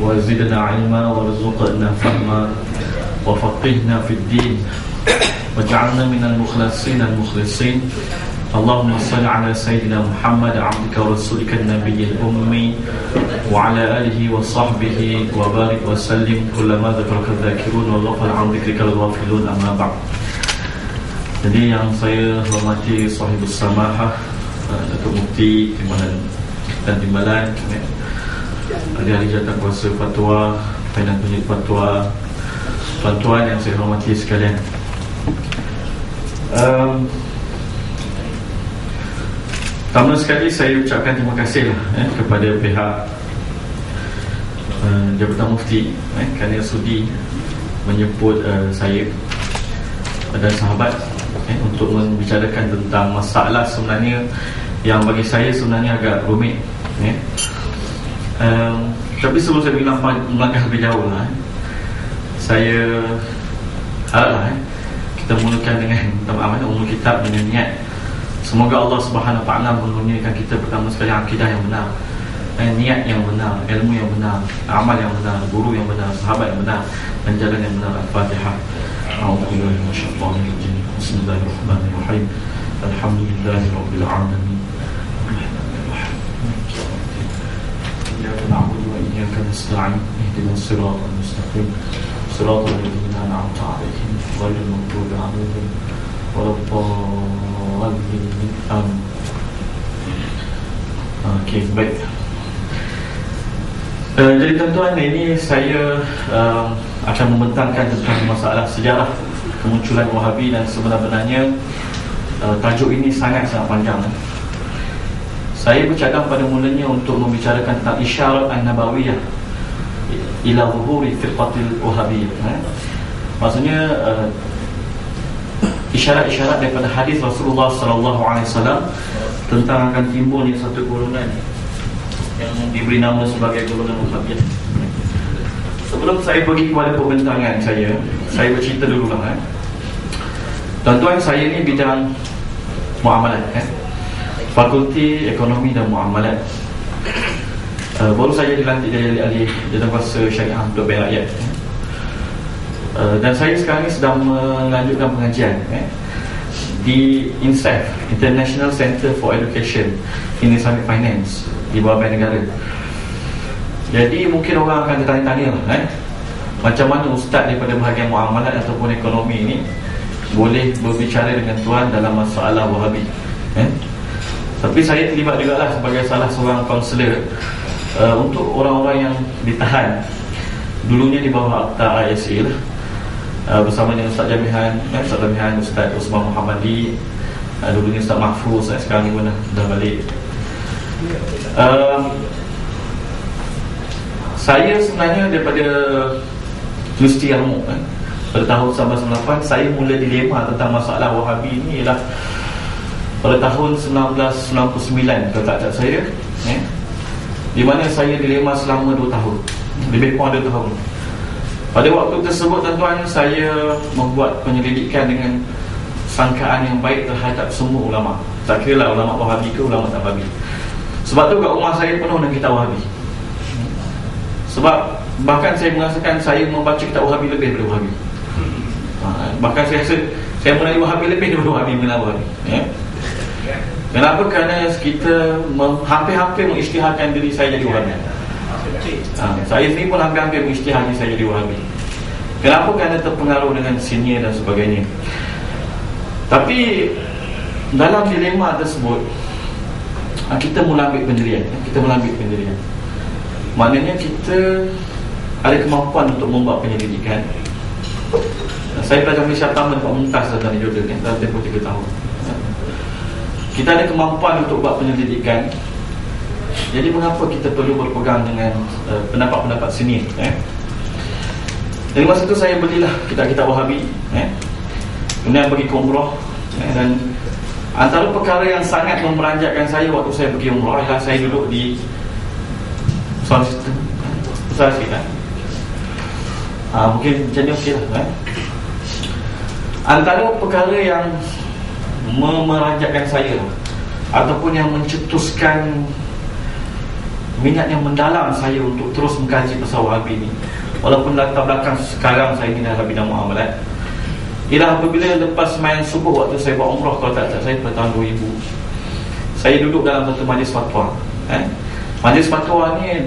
وزدنا علما وارزقنا فهما وفقهنا في الدين واجعلنا من المخلصين المخلصين. اللهم صل على سيدنا محمد عبدك ورسولك النبي الأمي وعلى آله وصحبه وبارك وسلم كلما ذكرك الذاكرون وغفل عن ذكرك الغافلون. أما بعد. Jadi yang saya hormati sahibus samahah, Datuk Mufti Timbalan, ahli jawatan kuasa fatwa, pimpinan penyidik fatwa, tuan-tuan yang saya hormati sekalian. Pertama sekali saya ucapkan terima kasih kepada pihak Jabatan Mufti kerana sudi menjemput saya dan sahabat untuk membicarakan tentang masalah sebenarnya yang bagi saya sebenarnya agak rumit. Tapi sebelum saya melangkah lebih jauh saya haraplah kita mulakan dengan umul kitab dengan niat semoga Allah Subhanahu Wa Taala menurunkan kita pertama sekali akidah yang benar, niat yang benar, ilmu yang benar, amal yang benar, guru yang benar, sahabat yang benar, dan jalan yang benar. Al-Fatihah. A'udzubillahi minasyaitonirrajim. Bismillahirrahmanirrahim. Alhamdulillahirabbil alamin. Iyyaka na'budu wa iyyaka nasta'in. Ihdinas siratal mustaqim. Siratal ladzina an'amta 'alaihim ghairil maghdubi 'alaihim waladdallin. Amin. Okey, baik. Jadi tuan-tuan, ini saya akan membentangkan tentang masalah sejarah kemunculan Wahabi, dan sebenarnya tajuk ini sangat-sangat panjang. Saya bercadang pada mulanya untuk membicarakan tentang isyarat an-nabawiyah ila zuhuri firqatil Wahabiyyah. Maksudnya isyarat-isyarat daripada hadis Rasulullah sallallahu alaihi wasallam tentang akan timbulnya satu golongan yang diberi nama sebagai golongan Wahabiyyah. Sebelum saya pergi kepada pembentangan saya bercerita dulu lah. Tuan-tuan, saya ni bidang muamalat, Fakulti Ekonomi dan Muamalat. Baru saja dilantik jadi ahli jawatan kuasa syariah untuk bank rakyat. Dan saya sekarang ni sedang melanjutkan pengajian di INSAF, International Center for Education in Islamic Finance, di bawah Bank Negara. Jadi mungkin orang akan tertanya-tanya macam mana ustaz daripada bahagian muamalat ataupun ekonomi ini boleh berbicara dengan tuan dalam masalah Wahabi. Tapi saya terlibat juga lah sebagai salah seorang kaunselor untuk orang-orang yang ditahan dulunya di bawah Akta ISA bersama dengan Ustaz Jamihan, Ustaz Usman Muhammad Lee, dulunya Ustaz Mahfuz, sekarang ni pun dah balik. Saya sebenarnya daripada Universiti Yarmouk pada tahun 1998 saya mula dilema tentang masalah Wahabi ini ialah pada tahun 1999 kata saya, di mana saya dilema selama 2 tahun, lebih kurang 2 tahun. Pada waktu tersebut tuan-tuan, saya membuat penyelidikan dengan sangkaan yang baik terhadap semua ulama. Tak kira lah ulama Wahabi ke ulama tak Wahabi. Sebab tu kat rumah saya penuh dengan kitab Wahabi. Sebab bahkan saya merasakan saya membaca kitab Wahabi lebih daripada Wahabi. Bahkan saya rasa saya mengenali Wahabi lebih daripada Wahabi mengenal Wahabi. Kenapa? Kerana kita hampir-hampir mengisytiharkan diri saya jadi Wahabi. Saya sendiri pun hampir-hampir mengisytihar diri saya jadi Wahabi. Kenapa? Kerana terpengaruh dengan senior dan sebagainya. Tapi dalam dilema tersebut kita mula ambil pendirian. Maknanya kita ada kemampuan untuk membuat penyelidikan. Saya pelajar Malaysia pertama dapat mumtaz dalam Jordan dalam tempoh 3 tahun. Kita ada kemampuan untuk buat penyelidikan. Jadi mengapa kita perlu berpegang dengan pendapat-pendapat senior? Jadi masa itu saya belilah kitab-kitab Wahabi, kemudian pergi ke umrah, dan antara perkara yang sangat memeranjatkan saya waktu saya pergi umrah ialah saya duduk di besar sikit mungkin macam ni okey lah. Antara perkara yang memeranjatkan saya ataupun yang mencetuskan minat yang mendalam saya untuk terus mengkaji pasal Wahabi ni, walaupun latar belakang sekarang saya ni dalam bidang muamalat, ialah apabila lepas main subuh waktu saya buat umrah, kalau tak saya pada tahun 2000, saya duduk dalam satu majlis fatwa. Majlis fatwa ni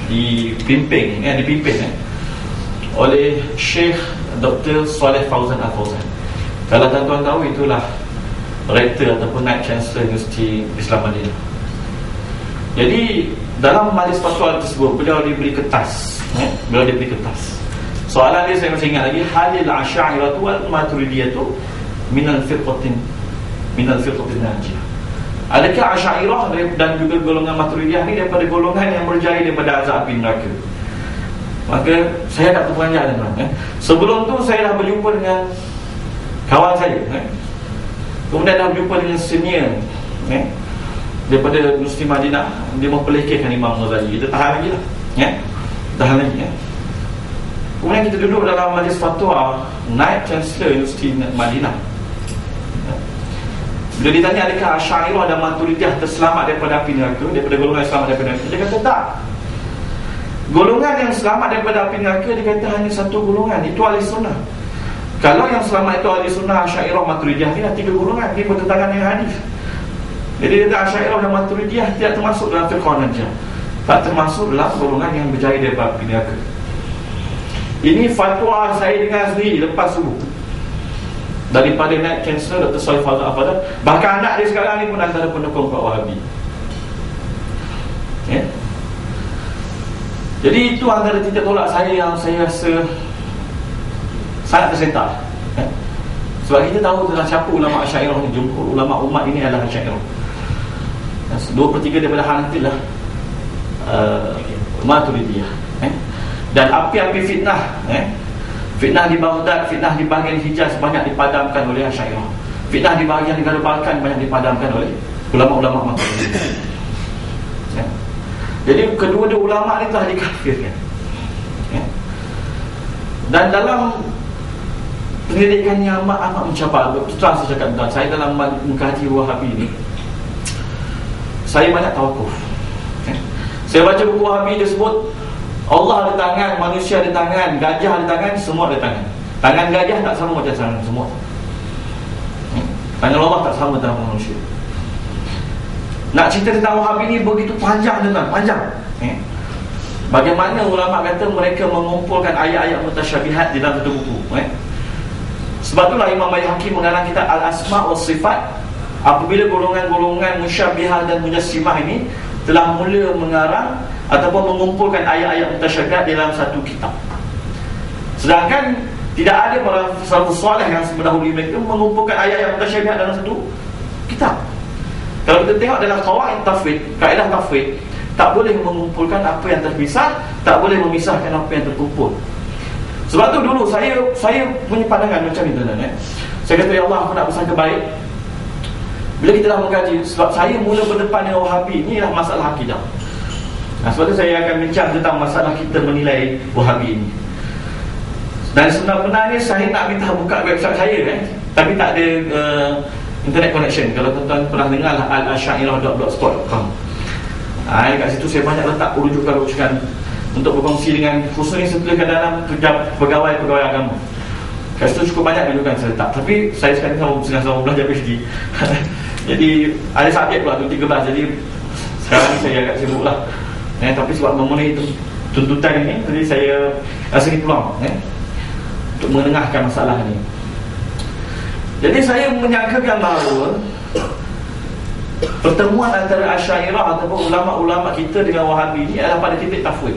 dipimpin oleh Syekh Dr. Saleh Fauzan Al-Fauzan. Kalau tuan-tuan tahu, itulah Rektor ataupun Naib Chancellor Universiti Islam Madinah. Jadi dalam majlis fatwa tersebut, beliau diberi kertas. Soalan dia saya masih ingat lagi, halil asy'ariyah wal maturidiyah minal firqatin najiyah. Adakah Asy'ariyah dan juga golongan Maturidiyah ni daripada golongan yang berjaya daripada azab api neraka? Maka saya tak terperanjat tuan-tuan. Sebelum tu saya dah berjumpa dengan kawan saya, kemudian dah berjumpa dengan senior daripada Universiti Madinah. Dia mempelekehkan Imam Ghazali. Kita tahan lagi lah, tahan lagi. Kemudian kita duduk dalam majlis fatwa Naib Chancellor Universiti Madinah. Bila ditanya adakah Asy'ariyah dan Maturidiyah terselamat daripada api neraka, daripada golongan yang selamat daripada neraka, dia kata tak. Golongan yang selamat daripada api neraka, dia kata hanya satu golongan, itu Ahli Sunnah. Kalau yang selamat itu Ahli Sunnah, Asy'ariyah, Maturidiyah, ni dah 3 golongan, dia bertentangan dengan hadis. Jadi dia kata Asy'ariyah dan Maturidiyah tidak termasuk dalam firqah najiyah, tak termasuk dalam golongan yang berjaya daripada api neraka. Ini fatwa saya dengar sendiri lepas subuh daripada Naib Chancellor Dr. Saleh Fauzan Al-Fauzan. Bahkan anak dia sekarang ni pun antara pendukung Pak Wahabi. Jadi itu antara titik tolak saya yang saya rasa sangat tersentak. Sebab kita tahu tentang siapa ulama Asy'ariyah ni. Jumhur ulama umat ini adalah Asy'ariyah. 2/3 daripada Hanafi lah Maturidiyah. Dan api-api fitnah, fitnah di Baghdad, fitnah di bahagian Hijaz banyak dipadamkan oleh Asy'ariyah. Fitnah di bahagian negara Balkan banyak dipadamkan oleh ulama-ulama Maturidiyah. Jadi kedua-dua ulama ni telah dikafirkan. Dan dalam pendidikan yang amat mencabar, terus saya cakap tuan, saya dalam mengkaji Wahabi ni, saya banyak tawakuf. Saya baca buku Wahabi, dia sebut Allah ada tangan, manusia ada tangan, gajah ada tangan, semua ada tangan. Tangan gajah tak sama macam tangan semua. Tangan Allah tak sama dengan manusia. Nak cerita tentang Wahabi ni begitu panjang tuan, panjang. Bagaimana ulama kata mereka mengumpulkan ayat-ayat mutasyabihat di dalam satu buku. Sebab itulah Imam Baihaqi mengarang kitab Al-Asma' was Sifat. Apabila golongan-golongan musyabihah dan mujassimah ini telah mula mengarang ataupun mengumpulkan ayat-ayat mutasyabihat dalam satu kitab. Sedangkan tidak ada para salafus salih yang mendahului mereka mengumpulkan ayat-ayat mutasyabihat dalam satu kitab. Kalau kita tengok dalam qawaid tafwid, kaedah tafwid, tak boleh mengumpulkan apa yang terpisah, tak boleh memisahkan apa yang terkumpul. Sebab tu dulu saya punya pandangan macam ni tuan-tuan. Saya kata, ya Allah, aku nak bersangka baik. Bila kita dah mengkaji, sebab saya mula berdepan dengan Wahabi, inilah masalah akidah. Sebab tu saya akan bincang tentang masalah kita menilai Wahabi ini. Dan sebenarnya saya nak minta buka website saya, tapi tak ada internet connection. Kalau tuan-tuan pernah dengar lah, al-asy'ariyah.blogspot.com. Kat situ saya banyak letak rujukan-rujukan untuk berkongsi dengan, khususnya setelah dalam pegawai-pegawai agama. Kat situ cukup banyak rujukan saya letak. Tapi saya sekarang sama belajar PhD. Jadi ada subjek pula tu 13. Jadi sekarang ni saya agak sibuk lah. Tapi sebab memenuhi tuntutan ini, jadi saya rasa ni peluang untuk menengahkan masalah ni. Jadi saya menyangkakan bahawa pertemuan antara Asy'ariyah ataupun ulama-ulama kita dengan Wahabi ini adalah pada titik tafwid.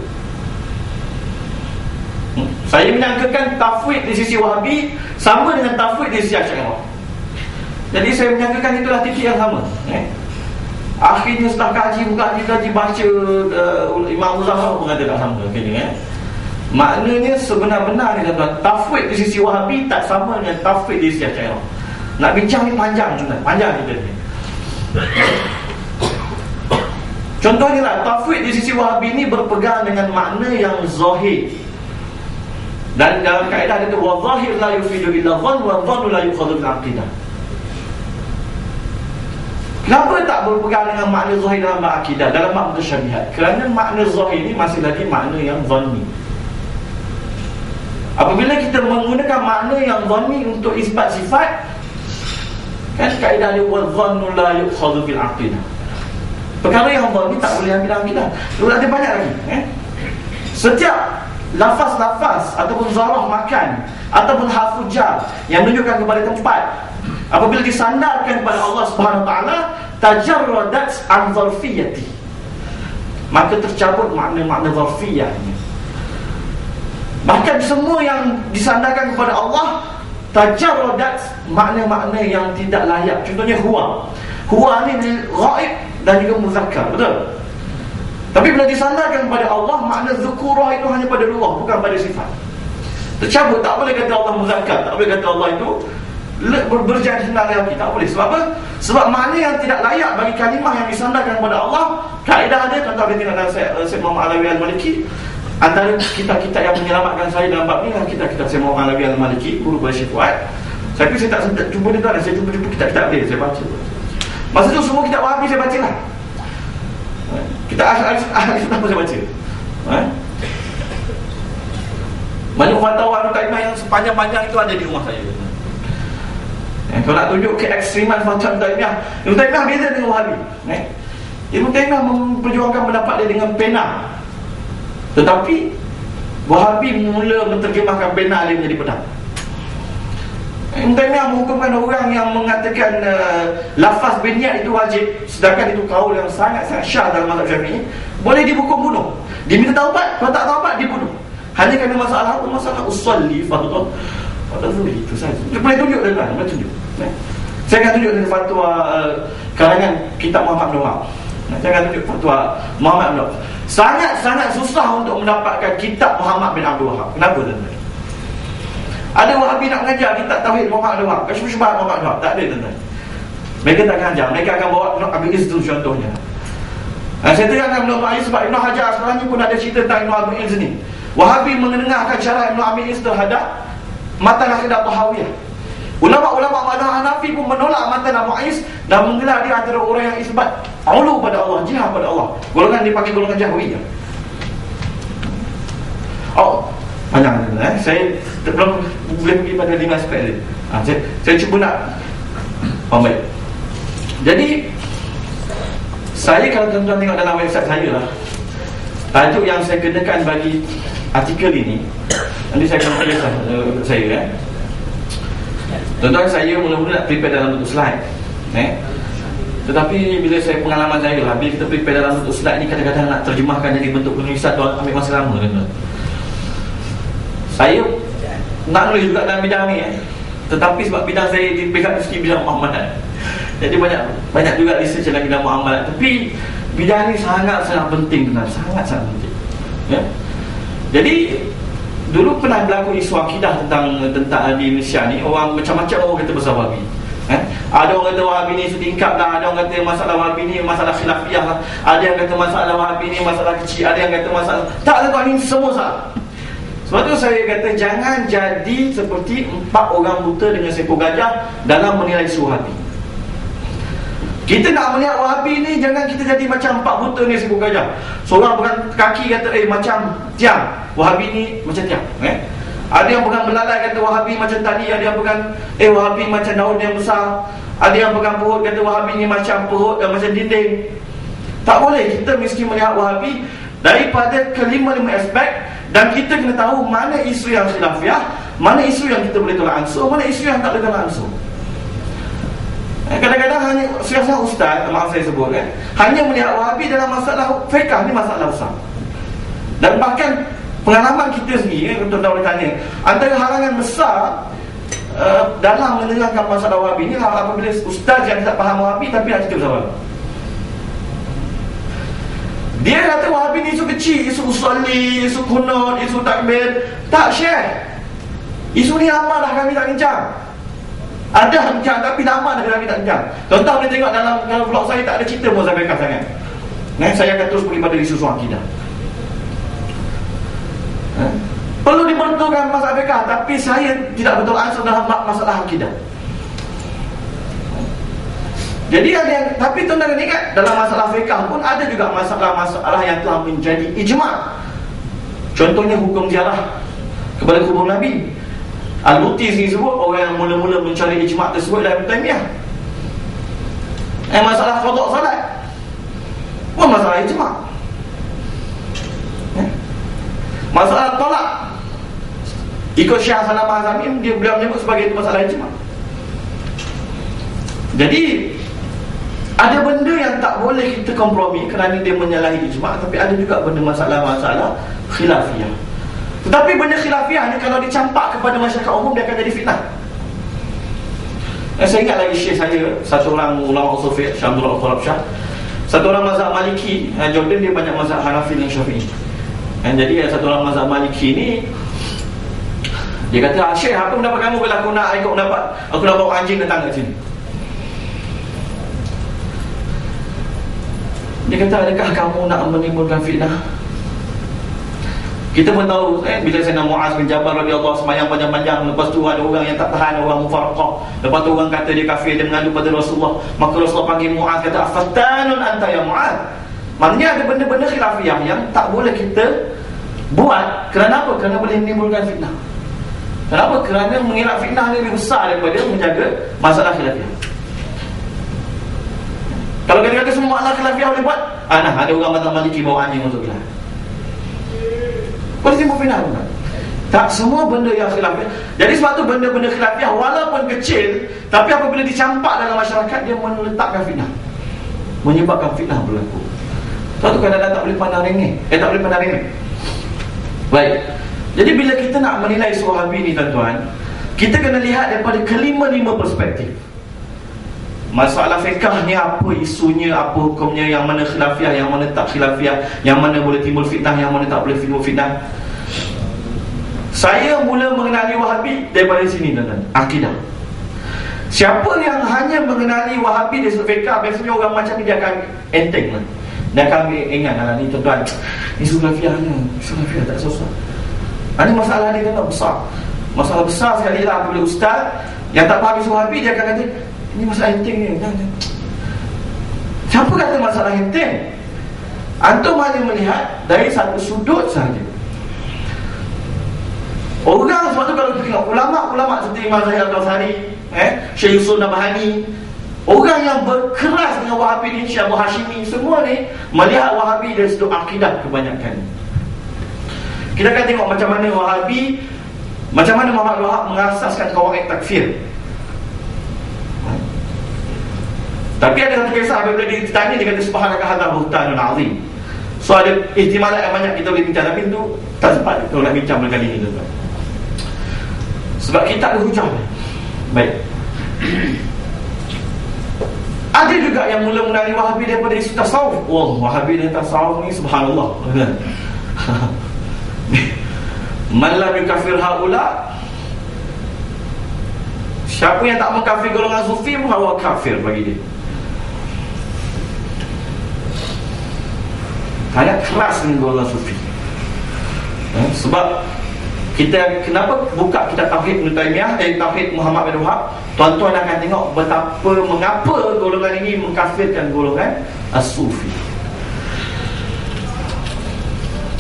Saya menyangkakan tafwid di sisi Wahabi sama dengan tafwid di sisi Asy'ariyah. Jadi saya menyangkakan itulah titik yang sama. Akhirnya setelah kaji baca Imam Muzafar pun kata tak sama akhirnya. Maknanya sebenar-benarnya tuan-tuan, tafwid di sisi Wahabi tak sama dengan tafwid di sisi Asy'ariyah. Nak bincang ni panjang tuan, panjang kita ni. Contohnya lah, tafwid di sisi Wahabi ni berpegang dengan makna yang zahir. Dan dalam kaedah itu, wa zahir la yufidu illa dhann wa dhannu la yukhadhu bil aqidah. Kenapa tak berpegang dengan makna zahir dalam akidah, dalam makna mutasyabihat? Kerana makna zahir ini masih lagi makna yang zanni. Apabila kita menggunakan makna yang zanni untuk isbat sifat, kan kaedah dia wadzannu la yu'khadhu bil aqidah. Perkara yang zanni tak boleh ambil dalam akidah. Ada banyak lagi, Setiap lafaz-lafaz ataupun zarah makan ataupun harfu jar yang menunjukkan kepada tempat, apabila disandarkan kepada Allah Subhanahu wa taala, tajarradat an zarfiyati, maka tercabut makna-makna zarfiyahnya. Bahkan semua yang disandarkan kepada Allah tajarradat makna-makna yang tidak layak. Contohnya huwa. Huwa ni ghaib dan juga muzakkar, betul? Tapi bila disandarkan kepada Allah, makna zukurah itu hanya pada ruah, bukan pada sifat. Tercabut, tak boleh kata Allah muzakkar, tak boleh kata Allah itu berjaya hendak lelaki, tak boleh. Sebab apa? Sebab makna yang tidak layak bagi kalimah yang disandarkan kepada Allah. Kaedah dia, contoh dia tengok dalam Syekh Muhammad Alawi Al-Maliki. Antara kitab-kitab yang menyelamatkan saya dalam bab ni adalah kitab-kitab Syekh Muhammad Alawi Al-Maliki, guru pada Syekh Fuad. Tapi saya tak sempat jumpa dia tu, saya jumpa kitab-kitab dia, saya baca. Masa tu semua kitab Wahabi saya baca lah. Kita ahli apa saya baca. Banyak fatwa Taimah yang sepanjang-panjang itu ada di rumah saya. Kalau nak tunjuk keekstriman fatwa Taimah, Ibn Taimah beza dengan Wahabi. Ibn Taimah memperjuangkan pendapat dia dengan pena. Tetapi Wahabi mula menterjemahkan pena dia menjadi pedang. Ibn Taimiyah menghukumkan orang yang mengatakan lafaz binyat itu wajib, sedangkan itu kaul yang sangat-sangat syah dalam mazhab Syafi'i, boleh dihukum bunuh. Diminta taubat, kalau tak taubat dibunuh. Hanya kerana masalah apa? Masalah usolli fardhu pada zuhri itu saja. Boleh tunjuk dengan boleh tunjuk. Saya akan tunjuk dengan fatwa karangan kitab Muhammad bin Wahab. Saya akan tunjuk fatwa Muhammad bin Wahab. Sangat-sangat susah untuk mendapatkan kitab Muhammad bin Abdul Wahab. Kenapa tuan-tuan? Ada Wahabi nak mengajar kitab Tauhid Muhammad bin Wahab, Kasyf-Syubhat Muhammad bin Wahab, tak ada tuan-tuan. Mereka tak akan ajar, mereka akan bawa Ibn Abi Izz tu contohnya. Saya terangkan Ibn Abi Izz sebab Ibn Hajar sebenarnya pun ada cerita tentang Ibn Abi Izz ni. Wahabi mendengarkan syarah Ibn Abi Izz terhadap matan Aqidah Tahawiyah. Ulama-ulama mazhab Hanafi pun menolak matan Abu Izz dan menggelar dia antara orang yang isbat ulu pada Allah, jihad pada Allah. Golongan dipanggil golongan Jahwiyah. Panjang saya belum boleh pergi pada 5 aspek dia. Saya cuba nak baik. Jadi saya, kalau tuan-tuan tengok dalam website saya lah, tajuk yang saya kenakan bagi artikel ini, nanti saya akan tulis saya tuan-tuan, saya mula-mula nak prepare dalam bentuk slide, tetapi bila saya pengalaman saya lah, bila kita prepare dalam bentuk slide ni, kadang-kadang nak terjemahkan jadi bentuk penulisan tu ambil masa lama, tuan-tuan. Saya nak nulis juga dalam bidang ni, tetapi sebab bidang saya di pihak mesti bidang muamalat, jadi banyak juga research dalam bidang muamalat. Tapi bidang ni sangat-sangat penting, benar, sangat-sangat penting. Jadi dulu pernah berlaku isu akidah tentang di Malaysia ni. Orang macam-macam orang kata pasal Wahabi. Ada orang kata Wahabi ni isu tingkap lah, ada orang kata masalah Wahabi ni masalah khilafiyah lah, ada yang kata masalah Wahabi ni masalah kecil, ada yang kata masalah tak, ni semua salah. Sebab tu saya kata jangan jadi seperti 4 orang buta dengan seekor gajah dalam menilai isu Wahabi. Kita nak melihat Wahabi ni, jangan kita jadi macam 4 buta ni seekor gajah. Seorang pegang kaki kata macam tiang, Wahabi ni macam tiang. Ada yang pegang belalai kata Wahabi macam tadi, ada yang pegang Wahabi macam daun yang besar, ada yang pegang perut kata Wahabi ni macam perut macam dinding. Tak boleh. Kita mesti melihat Wahabi daripada kelima-lima aspek. Dan kita kena tahu mana isu yang khilafiyah, mana isu yang kita boleh tolak ansur, mana isu yang tak boleh tolak ansur. Kadang-kadang hanya siasat ustaz, maaf saya sebut hanya melihat Wahabi dalam masalah fiqh ni masalah besar. Dan bahkan pengalaman kita sendiri, tuan-tuan boleh tanya, antara halangan besar dalam menerangkan masalah Wahabi ni apabila ustaz yang tak faham Wahabi tapi nak cerita pasal Wahabi. Dia kata Wahabi ni isu kecil, isu usolli, isu kunut, isu takbir, tak share. Isu ni lama dah kami tak bincang. Ada bincang tapi lama dah kami tak bincang. Tuan-tuan boleh tengok dalam vlog saya, tak ada cerita Muzabekah sangat. Saya akan terus pergi pada isu akidah. Perlu dibetulkan Muzabekah, tapi saya tidak betul ansur dalam masalah akidah. Jadi ada yang, tapi tuan-tuan ingat, dalam masalah fiqh pun ada juga masalah-masalah yang telah menjadi ijma'. Contohnya hukum ziarah kepada kubur Nabi. Al-Buti sini sebut orang yang mula-mula mencari ijma' tersebut dalam Taimiyah. Masalah qada' salat pun masalah ijma'. Masalah tolak ikut Syekh Hasan Al-Hazmi, dia beliau menyebut sebagai itu masalah ijma'. Jadi ada benda yang tak boleh kita kompromi kerana dia menyalahi ijma', tapi ada juga benda masalah-masalah khilafiyah. Tetapi benda khilafiyah ni kalau dicampak kepada masyarakat umum, dia akan jadi fitnah. Saya ingat lagi syekh saya, satu orang ulama usul fiqh, Syekh Abdul Rahman Syah, satu orang mazhab Maliki. Jordan dia banyak mazhab Hanafi dan Syafi'i. Jadi satu orang mazhab Maliki ni, dia kata, "Syekh, apa pendapat kamu bila aku nak ikut pendapat, aku nak bawa anjing datang kat sini?" Dia kata, "Adakah kamu nak menimbulkan fitnah?" Kita pun tahu, bila Sayyidina Mu'az bin Jabal radhiyallahu semayang panjang-panjang, lepas tu ada orang yang tak tahan, orang mufaraqah. Lepas tu orang kata dia kafir, dia mengadu pada Rasulullah. Maka Rasulullah panggil Mu'az, kata, "Afatanun anta ya Mu'az." Maknanya ada benda-benda khilafiyah yang tak boleh kita buat. Kerana apa? Kerana boleh menimbulkan fitnah. Kenapa? Kerana mengelak fitnah ni lebih besar daripada menjaga masalah khilafiyah. Kalau kata-kata semua masalah khilafiyah boleh buat, ada orang mazhab Maliki bawa anjing untuk gelar, boleh timbul fitnah bukan? Tak semua benda yang khilafiyah. Jadi sebab tu benda-benda khilafiyah walaupun kecil, tapi apabila dicampak dalam masyarakat, dia meletakkan fitnah, menyebabkan fitnah berlaku. Sebab tu kadang-kadang tak boleh pandang remeh. Tak boleh pandang remeh. Baik. Jadi bila kita nak menilai Wahabi ni tuan-tuan, kita kena lihat daripada kelima-lima perspektif. Masalah fiqh ni apa isunya, apa hukumnya, yang mana khilafiyah, yang mana tak khilafiyah, yang mana boleh timbul fitnah, yang mana tak boleh timbul fitnah. Saya mula mengenali Wahabi daripada sini tuan-tuan, akidah. Siapa yang hanya mengenali Wahabi dari sudut fiqh, biasanya orang macam ni dia akan enteng lah. Dia akan ingat ni tuan-tuan, ni khilafiyah ni, khilafiyah tak susah. Ini masalah ni tuan-tuan besar. Masalah besar sekali lah apabila ustaz yang tak faham isu Wahabi, dia akan kata, ini masalah enteng ni. Siapa kata masalah enteng? Antum hanya melihat dari satu sudut sahaja. Orang sebab tu kalau kita tengok ulama-ulama seperti Imam Zahir Al-Ghazali, Syekh Yusuf Nabhani, orang yang berkeras dengan Wahabi ni, Syekh Abu Hashimi, semua ni melihat Wahabi dari sudut akidah kebanyakan. Kita akan tengok macam mana Wahabi, macam mana Muhammad Wahab mengasaskan qawaid takfir. Tapi ada satu kisah apabila dia ditanya, dia kata subhanaka hadzal buhtanun azim. So ada ihtimalat yang banyak kita boleh bincang, tapi itu tak sempat kalau nak bincang pada kali ini tuan-tuan. Sebab kita ada hujah. Baik. Ada juga yang mula mengenali Wahabi daripada isu tasawuf. Wahabi dan tasawuf ni subhanallah. Man lam yukafir haula, siapa yang tak mengkafir golongan sufi, bahawa kafir bagi dia. Sangat keras dengan golongan sufi. Sebab kita kenapa buka kitab Tauhid Ibn Taimiyah, Tauhid Muhammad bin Wahab, tuan-tuan akan tengok mengapa golongan ini mengkafirkan golongan as-sufi.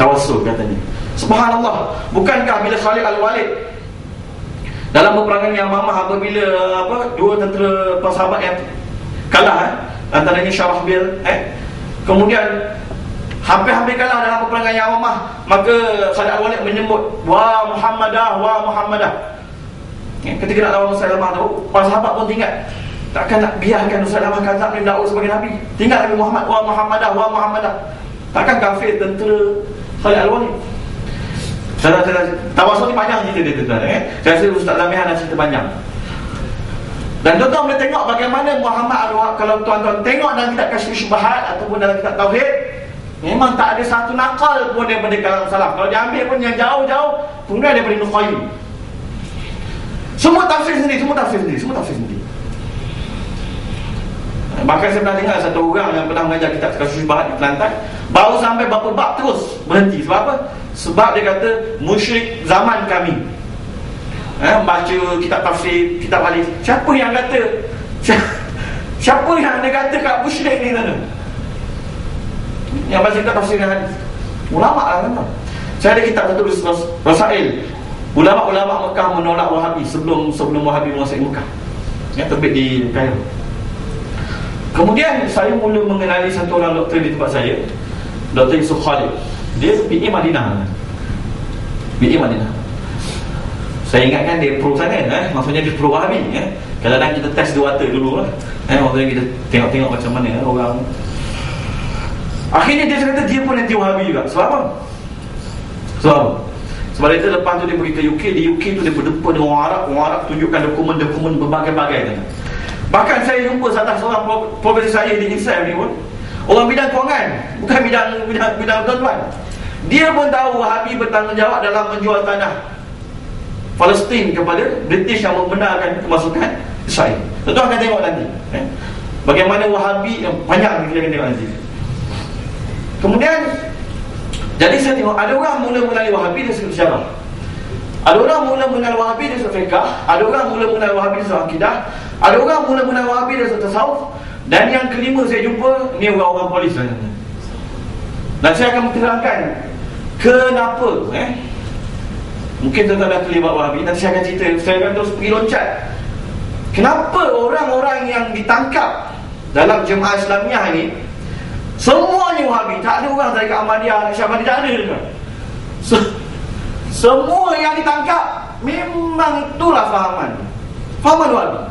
Tawassul katanya. Subhanallah, bukankah bila Khalid Al-Walid dalam peperangan yang Yamamah, apabila dua tentera sahabat yang kalah, antaranya Syarahbil, kemudian hampir-hampir kalah dalam peperangan Yamamah, maka Khalid Al-Walid menyebut, "Wa Muhammadah, wa Muhammadah." Ketika nak lawan Musailamah tu, para sahabat pun tinggal, takkan nak biarkan Musailamah kadzab ni dakwah sebagai Nabi. Tinggal Nabi Muhammad, "Wa Muhammadah, wa Muhammadah." Takkan kafir tentera Khalid Al-Walid. Tawassul ni panjang cerita dia tuan-tuan. Saya rasa Ustaz Zamihan ada cerita panjang. Dan tuan-tuan boleh tengok bagaimana Muhammad Al-Wahab. Kalau tuan-tuan tengok dalam kitab Kasyfus Syubhat ataupun dalam kitab Tauhid, memang tak ada satu nakal pun daripada kalangan salaf. Kalau diambil pun yang jauh-jauh, kemudian daripada Ibn Qayyim. Semua tafsir sendiri. Bahkan saya pernah dengar satu orang yang pernah mengajar kitab Kasyfus Syubhat di Kelantan, baru sampai berapa bab terus berhenti. Sebab apa? Sebab dia kata musyrik zaman kami baca kitab tafsir, kitab hadis. Siapa yang kata Siapa yang dia kata kat musyrik ni sana? Yang baca kitab tafsir hadis. Ulama lah kan. Saya ada kitab satu Rasail. Ulama-ulama Mekah menolak Wahabi sebelum Wahabi menguasai Mekah. Yang terbit di Cairo. Kemudian saya mula mengenali satu orang doktor di tempat saya, Dr. Yusuf Khalid. Dia PI Madinah. PI Madinah. Saya ingatkan dia pro sana, maksudnya dia pro Wahabi. Kadang-kadang kita test the water dulu lah. Maksudnya kita tengok-tengok macam mana orang. Akhirnya dia kata dia pun anti Wahabi juga. Sebab apa? Sebab itu lepas tu dia pergi ke UK. Di UK tu dia berdepa dengan orang Arab tunjukkan dokumen-dokumen berbagai-bagai. Bahkan saya jumpa salah seorang profesor saya di INSAF ni pun, orang bidang kewangan, bukan bidang tuan-tuan. Dia pun tahu Wahabi bertanggungjawab dalam menjual tanah Palestin kepada British yang membenarkan kemasukan Israel. Tuan-tuan akan tengok nanti bagaimana Wahabi yang banyak kita akan tengok nanti. Kemudian jadi saya tengok ada orang mula mengenali Wahabi dari sudut syarah, ada orang mula mengenali Wahabi dari sudut fiqh, ada orang mula mengenali Wahabi dari sudut akidah, ada orang mula mengenali Wahabi dari sudut tasawuf. Dan yang kelima saya jumpa ni orang-orang polis dan saya akan menterangkan kenapa mungkin tuan-tuan dah terlibat Wahabi. Nanti saya akan cerita. Saya akan terus pergi loncat. Kenapa orang-orang yang ditangkap dalam Jemaah Islamiah ini semuanya Wahabi? Tak ada orang dari Ahmadiyah, Syahbani, tak ada juga. Semua yang ditangkap memang itulah fahaman Wahabi.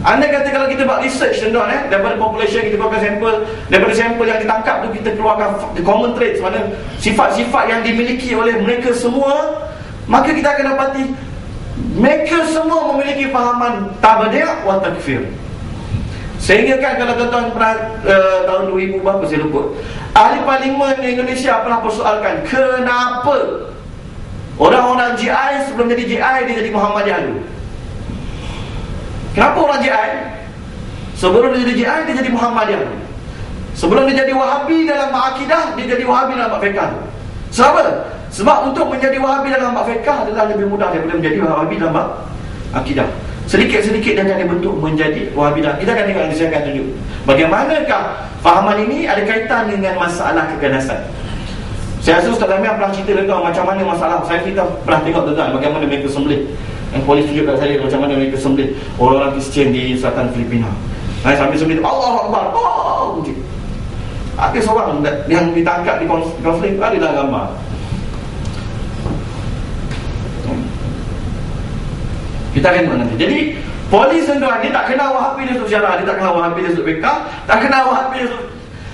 Anda kata kalau kita buat research tuan-tuan, daripada population kita keluarkan sampel, daripada sampel yang ditangkap tu kita keluarkan the common traits, mana sifat-sifat yang dimiliki oleh mereka semua, maka kita akan dapati mereka semua memiliki fahaman tabdi' wa takfir. Sehingga kan kalau tuan-tuan pernah tahun 2000 berapa saya lupa, ahli parlimen di Indonesia pernah persoalkan kenapa orang-orang GI sebelum jadi GI dia jadi Muhammadiyah dulu. Kenapa orang GI sebelum dia jadi GI dia jadi Muhammadiyah dulu? Sebelum dia jadi Wahabi dalam akidah, dia jadi Wahabi dalam fiqh. Sebab apa? Sebab untuk menjadi Wahabi dalam fiqh adalah lebih mudah daripada menjadi Wahabi dalam akidah. Sedikit-sedikit dia akan dibentuk menjadi Wahabi dalam. Kita akan tengok nanti, saya akan tunjuk bagaimanakah fahaman ini ada kaitan dengan masalah keganasan. Saya rasa Ustaz Zamir pernah cerita tentang macam mana masalah. Kita pernah tengok tuan-tuan bagaimana mereka sembelih. Yang polis tunjuk kat saya macam mana mereka sembelih orang-orang Kristian di selatan Filipina. Sambil sembelih Allahu Akbar. Ada seorang yang ditangkap di konflik, ada dalam gambar. Kita akan tengok nanti. Jadi polis tuan-tuan, dia tak kenal Wahabi dari sudut syarah, dia tak kenal Wahabi dari sudut fiqh, tak kenal Wahabi dari sudut.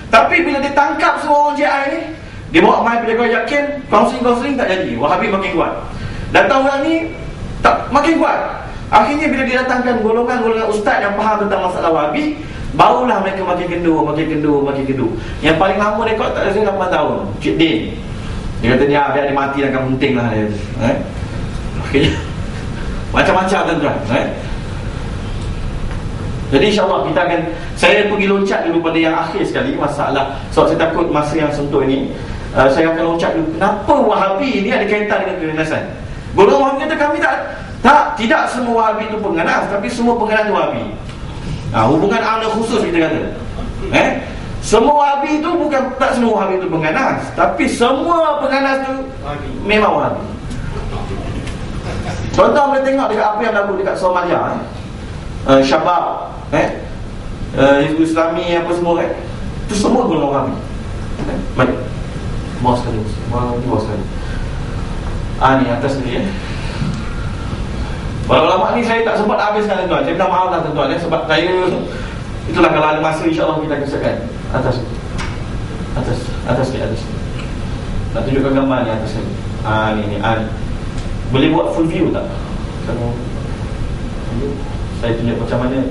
Tapi bila dia tangkap semua orang GI ni, dia bawa mai bila kau yakin, kaunseling tak jadi, Wahabi makin kuat. Datang orang ni tak makin kuat. Akhirnya bila dia datangkan golongan-golongan ustaz yang faham tentang masalah Wahabi, barulah mereka makin kendur. Yang paling lama rekod tak ada 8 tahun, Cik Din. Dia kata dia biar dia mati dan akan penting lah dia. Akhirnya macam-macam tuan-tuan. Jadi insyaAllah kita akan, saya pergi loncat dulu pada yang akhir sekali masalah. Sebab saya takut masa yang sentuh ini, saya akan loncat dulu. Kenapa Wahabi ini ada kaitan dengan keganasan? Golongan Wahabi kata kami tidak semua Wahabi itu pengganas, tapi semua pengganas itu Wahabi. Hubungan amna khusus kita kata. Semua Wahabi itu bukan, tak semua Wahabi itu pengganas, tapi semua pengganas itu memang Wahabi. Contoh boleh tengok dekat apa yang berlaku dekat Somalia, Syabab, Hizbul Islami apa semua, itu semua golongan Wahabi. Baik, bawah sekali, bawah sekali. Ni atas ni Para ulama ni saya tak sempat habiskan tuan-tuan. Saya minta maaf lah tuan-tuan sebab saya, itulah kalau ada masa insya-Allah kita akan sekat atas. Nak tunjukkan gambar ni atas ni. Ni. Boleh buat full view tak? Kalau saya tunjuk macam mana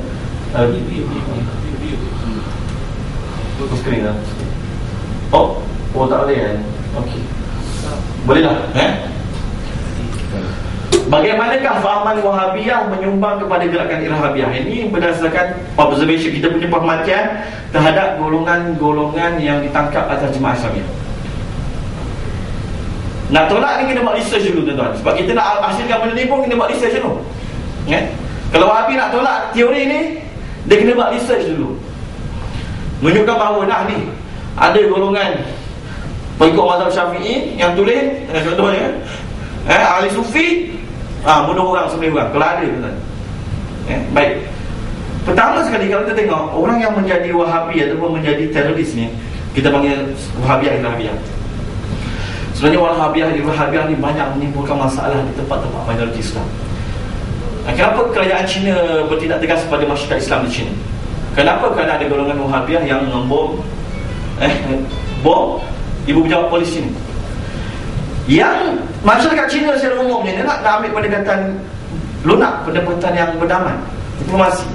full screen lah. Oh tak boleh kan? Okey. Boleh lah, Bagaimanakah fahaman Wahabiyah menyumbang kepada gerakan Irhabiyah? Ini berdasarkan observation kita punya perhatian terhadap golongan-golongan yang ditangkap atas Jemaah Islamiyah. Nak tolak ni kena buat research dulu tuan-tuan. Sebab kita nak hasilkan benda ni pun kena buat research dulu. Kalau Wahabi nak tolak teori ni, Dia kena buat research dulu, menunjukkan bahawa ni ada golongan pengikut mazhab Syafi'i yang tulis, contohnya ahli sufi, bunuh orang, sembelih orang, kalau ada tuan. Baik. Pertama sekali kalau kita tengok orang yang menjadi Wahabi ataupun menjadi teroris ni, kita panggil Wahabiah. Sebenarnya Wahabiah ni banyak menimbulkan masalah di tempat-tempat minoriti Islam. Kenapa kerajaan China bertindak tegas kepada masyarakat Islam di China? Kenapa? Kerana ada golongan Wahabiah yang membom bom ibu pejabat polis China. Yang masyarakat China secara umumnya dia nak ambil pendekatan lunak, pendekatan yang berdamai, diplomasi.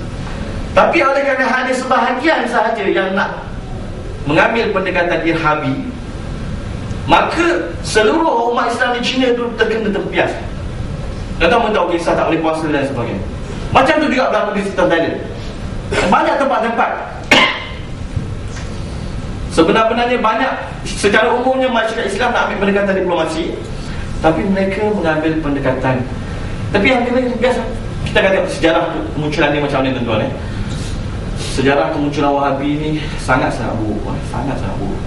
Tapi oleh kerana hanya sebahagian sahaja yang nak mengambil pendekatan irhabi, maka seluruh umat Islam di China itu terkena terpias. Datang tahu kisah tak boleh puasa dan sebagainya. Macam tu juga berlaku di Thailand. Banyak tempat-tempat sebenarnya banyak, secara umumnya masyarakat Islam nak ambil pendekatan diplomasi, tapi mereka mengambil pendekatan. Tapi yang biasa kita kata sejarah kemunculan ni macam ni tuan-tuan. Sejarah kemunculan Wahabi ni sangat-sangat buruk. Sangat-sangat buruk.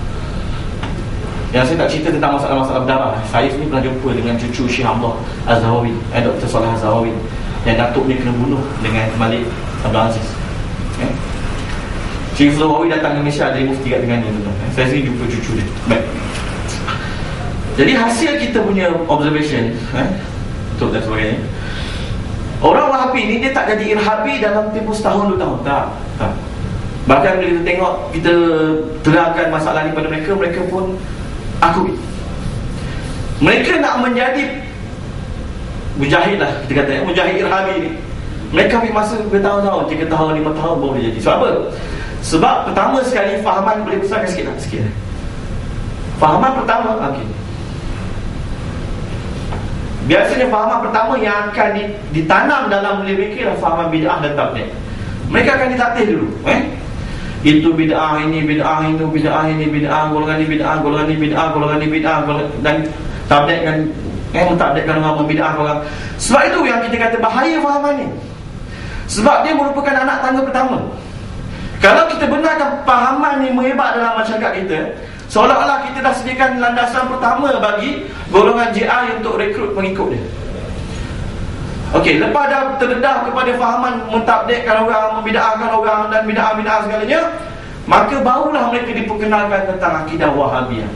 Yang saya tak cerita tentang masalah-masalah berdarah. Saya sendiri pernah jumpa dengan cucu Syekh Hamdah Az-Zahawi, Dr. Saleh Az-Zahawi, yang datuk ni kena bunuh dengan Malik Abdul Aziz. Syekh Zahawi datang ke Malaysia, ada mufti kat dengan dia tuan. Saya sendiri jumpa cucu dia. Baik. Jadi hasil kita punya observation, betul dan sebagainya, orang Wahabi ni dia tak jadi irhabi dalam tempoh setahun 2 tahun. Tak. Bahkan bila kita tengok, kita terangkan masalah ni pada mereka, mereka pun akui. Mereka nak menjadi mujahid lah, kita kata mujahid irhabi ni. Mereka ambil masa bertahun-tahun, 3 tahun, 5 tahun baru dia jadi. Sebab apa? Sebab pertama sekali fahaman boleh besarkan sikit. Fahaman pertama, biasanya fahaman pertama yang akan ditanam dalam diri mereka adalah fahaman bid'ah dan tabligh. Mereka akan ditatih dulu. Itu bid'ah, ini bid'ah, itu bid'ah, ini bid'ah, golongan ini bid'ah, golongan ini bid'ah, golongan ini bid'ah, dan tabligh kan mentabligkan orang bid'ah golongan. Sebab itu yang kita kata bahaya fahaman ni. Sebab dia merupakan anak tangga pertama. Kalau kita benarkan fahaman ni mehebat dalam masyarakat kita, seolah-olah kita dah sediakan landasan pertama bagi golongan JI untuk rekrut pengikut dia. Okey, lepas dah terdedah kepada fahaman mentabligkan orang, membid'ahkan orang dan bid'ah-bid'ah segalanya, maka barulah mereka diperkenalkan tentang akidah Wahabiyah.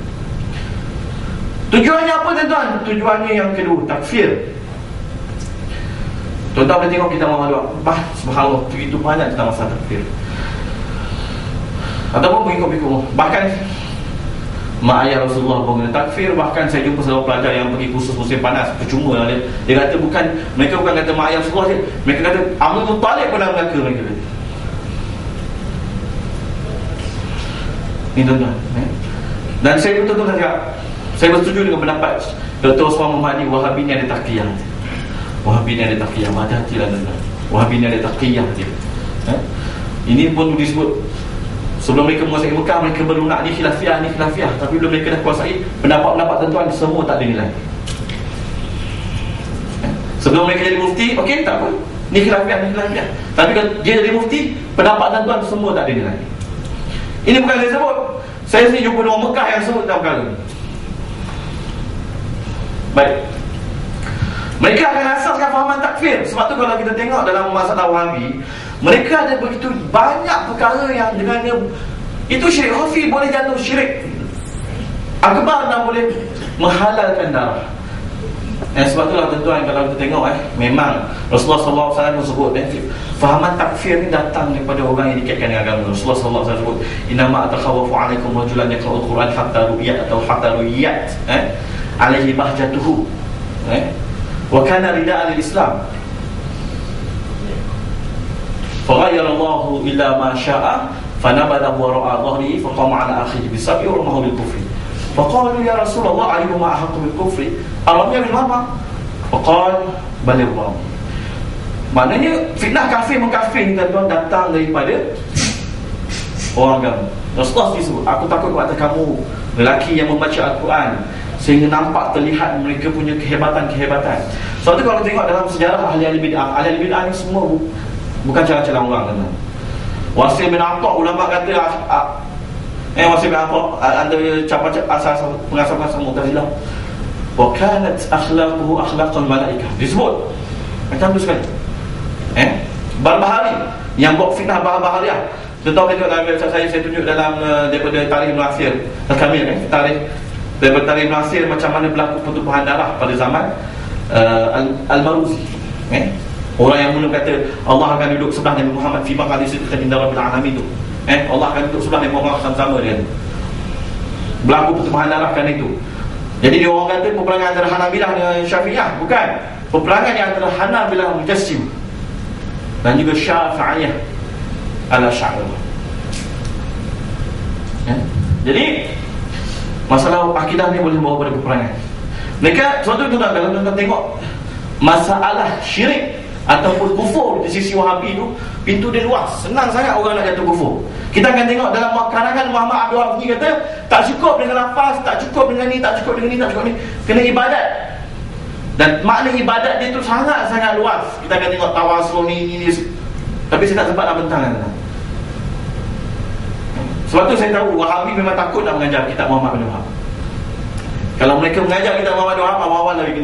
Tujuannya apa tuan-tuan? Tujuannya yang kedua, takfir. Tuan-tuan boleh tengok kita mahu subhanallah, begitu banyak tentang masalah takfir. Ataupun pengikut-pengikut. Bahkan mak ayah Rasulullah pun kena takfir. Bahkan saya jumpa seorang pelajar yang pergi kursus musim panas, percuma lah dia. Dia kata mereka bukan kata mak ayah Rasulullah je, mereka kata Abdul Muttalib pun dah mengaku mereka kata. Ni tuan-tuan. Dan saya betul-betul cakap, saya bersetuju dengan pendapat Dr. Osman Muhammadi, Wahabi ni ada taqiyah. Wahabi ni ada taqiyah. Hati-hatilah tuan-tuan. Wahabi ni ada taqiyah dia. Ini pun disebut sebelum mereka menguasai Mekah, mereka berlunak ni khilafiyah. Tapi bila mereka dah kuasai, pendapat-pendapat tuan-tuan semua tak ada nilai. Sebelum mereka jadi mufti, okey, tak apa, ni khilafiyah. Tapi kalau dia jadi mufti, pendapat tuan-tuan semua tak ada nilai. Ini bukan saya sebut. Saya sendiri jumpa orang Mekah yang sebut tentang perkara ni. Baik. Mereka akan asaskan fahaman takfir. Sebab tu kalau kita tengok dalam masalah Wahabi, mereka ada begitu banyak perkara yang dengannya itu syirik khafi, boleh jatuh syirik akbar dan boleh menghalalkan darah. Sebab itulah tuan-tuan, kalau kita tengok memang Rasulullah SAW sebut fahaman takfir ni datang daripada orang yang dikaitkan dengan agama. Rasulullah SAW sebut innama atakhawafu alaikum rajulan yaqra'ul Quran hatta ru'yat atau hatta ru'yat alaihi bahjatuhu wa kana rida'an lil Islam فغير الله إلا ما شاء فنبذه وراء ظهره فقام على آخره بالسبع ورماه بالكفر فقالوا يا رسول الله أيهما أحق بالكفر أرميه بالمرمى فقال بل الرمي. Maknanya fitnah kafir mengkafir ni tuan-tuan datang daripada orang agama. Rasulullah disebut, aku takut kepada kamu lelaki yang membaca Al-Quran sehingga nampak terlihat mereka punya kehebatan-kehebatan. Sebab tu kalau tengok dalam sejarah ahli-ahli bid'ah ni semua bukan cara-cara orang kan. Wasil bin Atta, ulama kata Wasil bin Atta antara asas pengasas Mu'tazilah, wa kanat akhlaquhu akhlaqul malaikah, disebut macam tu sekali. Barbahari yang buat fitnah bahariah. Contoh kita dalam website saya tunjuk dalam daripada Tarikh Ibn Asir Al-Kamil, daripada Tarikh Ibn Asir macam mana berlaku pertumpahan darah pada zaman Al-Maruzi. Orang yang mula kata Allah akan duduk sebelah Nabi Muhammad fi maq'adi sidqin inda rabbil alamin tu. Allah akan duduk sebelah Nabi Muhammad sama-sama dia. Berlaku pertumpahan darah kan itu. Jadi dia orang kata peperangan antara Hanabilah dengan Syafi'iyah, bukan. Peperangan yang antara Hanabilah Mujassim dan juga Syafi'iyah ala Sya'irah. Jadi masalah akidah ni boleh membawa pada peperangan. Mereka suatu tu kalau tuan-tuan tengok masalah syirik ataupun kufur di sisi Wahabi tu, pintu dia luas, senang sangat orang nak jatuh kufur. Kita akan tengok dalam karangan Muhammad Abdul Wahab ni kata tak cukup dengan lafaz, tak cukup dengan ni, tak cukup dengan ni, tak cukup ni, kena ibadat. Dan makna ibadat dia tu sangat-sangat luas. Kita akan tengok tawasul ni. Tapi saya tak sempat nak bentang. Sebab tu saya tahu Wahabi memang takut nak mengajar kitab Muhammad bin Wahab. Kalau mereka mengajar kitab Muhammad bin Wahab, awal-awal lagi kena